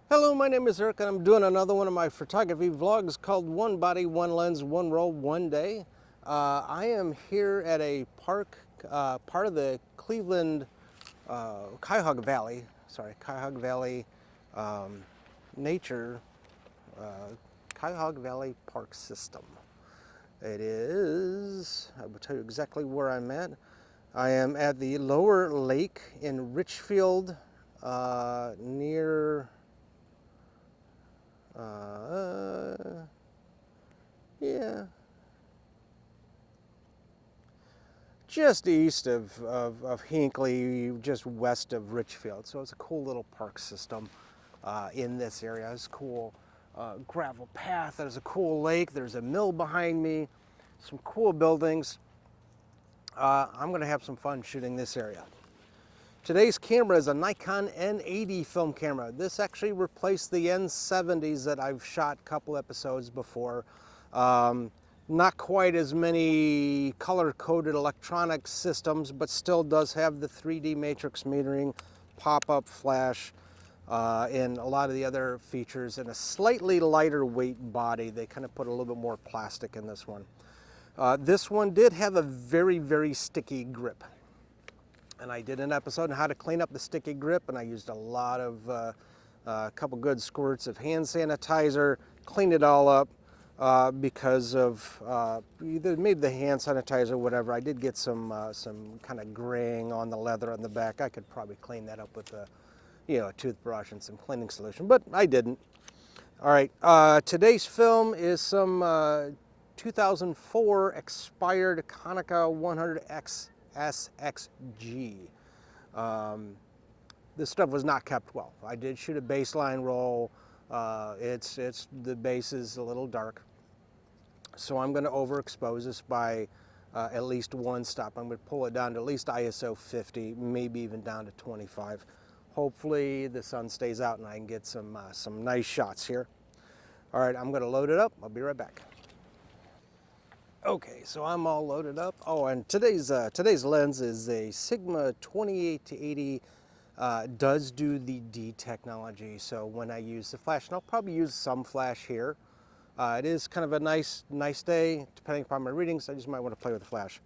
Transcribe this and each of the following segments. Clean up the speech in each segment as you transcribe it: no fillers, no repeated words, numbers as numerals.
Hello, my name is Eric and I'm doing another one of my photography vlogs called One Body, One Lens, One Roll, One Day. I am here at a park, part of the Cleveland Cuyahoga Valley, Cuyahoga Valley Nature, Cuyahoga Valley Park System. It is, I will tell you exactly where I'm at. I am at the lower lake in Richfield, near yeah, just east of Hinckley, just west of Richfield. So it's a cool little park system in this area. It's a cool gravel path. There's a cool lake. There's a mill behind me. Some cool buildings. I'm going to have some fun shooting this area. Today's camera is a Nikon N80 film camera. This actually replaced the N70s that I've shot a couple episodes before. Not quite as many color-coded electronic systems, but still does have the 3D matrix metering, pop-up flash, and a lot of the other features, and a slightly lighter weight body. They kind of put a little bit more plastic in this one. This one did have a very, very sticky grip. And I did an episode on how to clean up the sticky grip, and I used a lot of, a couple good squirts of hand sanitizer, cleaned it all up because of either maybe the hand sanitizer or whatever. I did get some kind of graying on the leather on the back. I could probably clean that up with a toothbrush and some cleaning solution, but I didn't. All right, today's film is some 2004 expired Konica 100X SXG. This stuff was not kept well. I did shoot a baseline roll. It's the base is a little dark, so I'm going to overexpose this by at least one stop. I'm going to pull it down to at least ISO 50, maybe even down to 25. Hopefully the sun stays out and I can get some nice shots here. All right, I'm going to load it up. I'll be right back. Okay, so I'm all loaded up. Oh, and today's lens is a Sigma 28 to 80. Does do the D technology. So when I use the flash, and I'll probably use some flash here. It is kind of a nice day, depending upon my readings. I just might want to play with the flash.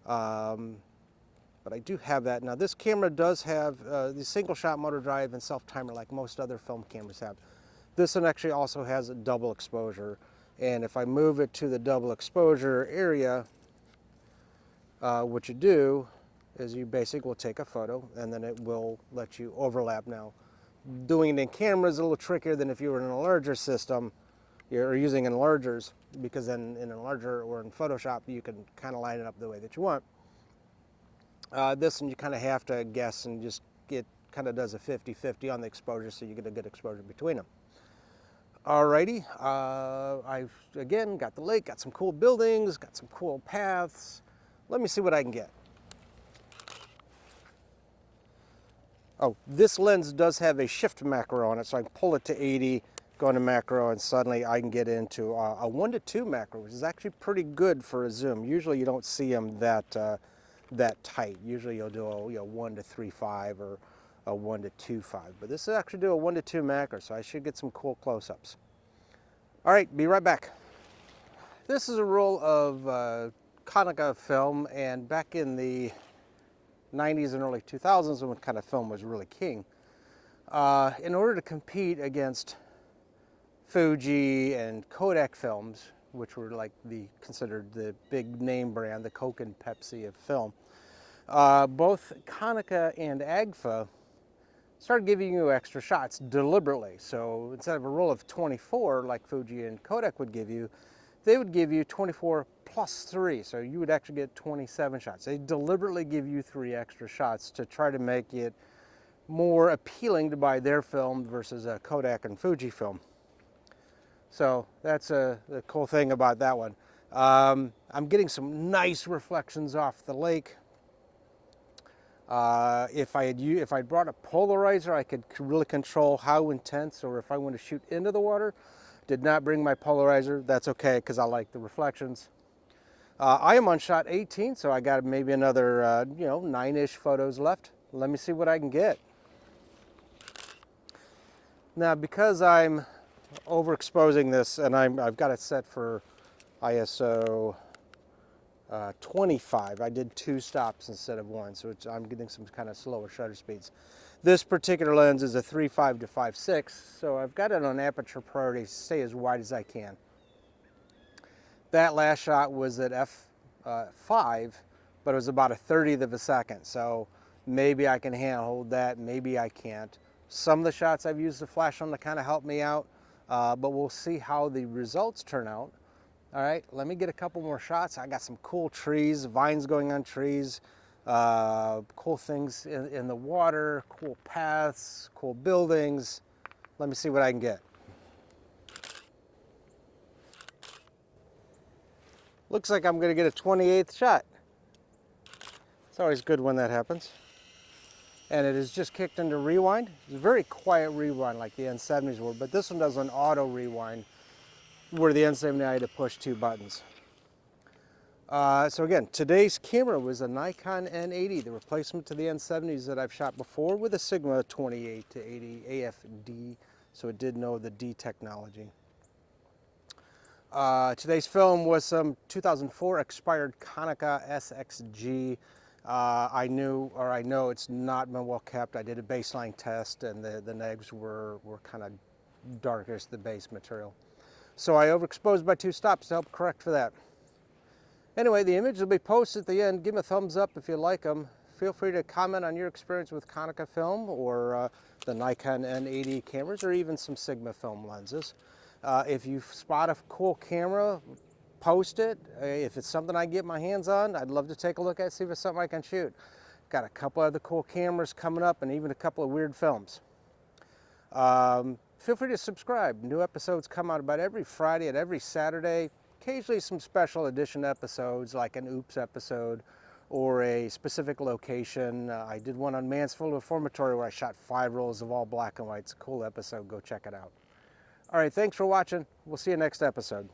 But I do have that. Now this camera does have the single shot motor drive and self timer like most other film cameras have. This one actually also has a double exposure. And if I move it to the double exposure area, what you do is you basically will take a photo and then it will let you overlap. Now, doing it in camera is a little trickier than if you were in a larger system. You're using enlargers, because then in enlarger or in Photoshop, you can kind of line it up the way that you want. This one you kind of have to guess and just get, kind of does a 50-50 on the exposure, so you get a good exposure between them. Alrighty, I've again got the lake, got some cool buildings, got some cool paths. Let me see what I can get. Oh, this lens does have a shift macro on it, so I can pull it to 80, go into macro, and suddenly I can get into a 1:2 macro, which is actually pretty good for a zoom. Usually you don't see them that tight. Usually you'll do a 1:3.5 or a 1:2.5, but this will actually do a 1:2 macro, so I should get some cool close-ups. All right, be right back. This is a roll of Konica film, and back in the 90s and early 2000s, when kind of film was really king, in order to compete against Fuji and Kodak films, which were like considered the big name brand, the Coke and Pepsi of film, both Konica and Agfa started giving you extra shots deliberately. So instead of a roll of 24 like Fuji and Kodak would give you, they would give you 24 plus 3. So you would actually get 27 shots. They deliberately give you 3 extra shots to try to make it more appealing to buy their film versus a Kodak and Fuji film. So that's the cool thing about that one. I'm getting some nice reflections off the lake. If I brought a polarizer, I could really control how intense, or if I want to shoot into the water. Did not bring my polarizer. That's okay, because I like the reflections. I am on shot 18, so I got maybe another 9-ish photos left. Let me see what I can get. Now, because I'm overexposing this, and I've got it set for ISO 25. I did 2 stops instead of 1, so I'm getting some kind of slower shutter speeds. This particular lens is a 3.5 to 5.6, so I've got it on aperture priority to stay as wide as I can. That last shot was at f5, but it was about a 30th of a second, so maybe I can handhold that, maybe I can't. Some of the shots I've used the flash on to kind of help me out, but we'll see how the results turn out. All right, let me get a couple more shots. I got some cool trees, vines going on trees, cool things in the water, cool paths, cool buildings. Let me see what I can get. Looks like I'm gonna get a 28th shot. It's always good when that happens. And it is just kicked into rewind. It's a very quiet rewind like the N70s were, but this one does an auto rewind where the N70 I had to push 2 buttons. So again, today's camera was a Nikon N80, the replacement to the N70s that I've shot before with a Sigma 28 to 80 AFD, so it did know the D technology. Today's film was some 2004 expired Konica SXG. I know it's not been well kept. I did a baseline test and the negs were kind of darkish, the base material. So I overexposed by 2 stops to help correct for that. Anyway, the image will be posted at the end. Give me a thumbs up if you like them. Feel free to comment on your experience with Konica film or the Nikon N80 cameras or even some Sigma film lenses. If you spot a cool camera, post it. If it's something I get my hands on, I'd love to take a look at, see if it's something I can shoot. Got a couple other cool cameras coming up and even a couple of weird films. Feel free to subscribe. New episodes come out about every Friday and every Saturday. Occasionally some special edition episodes like an Oops episode or a specific location. I did one on Mansfield Reformatory where I shot 5 rolls of all black and white. It's a cool episode. Go check it out. All right, thanks for watching. We'll see you next episode.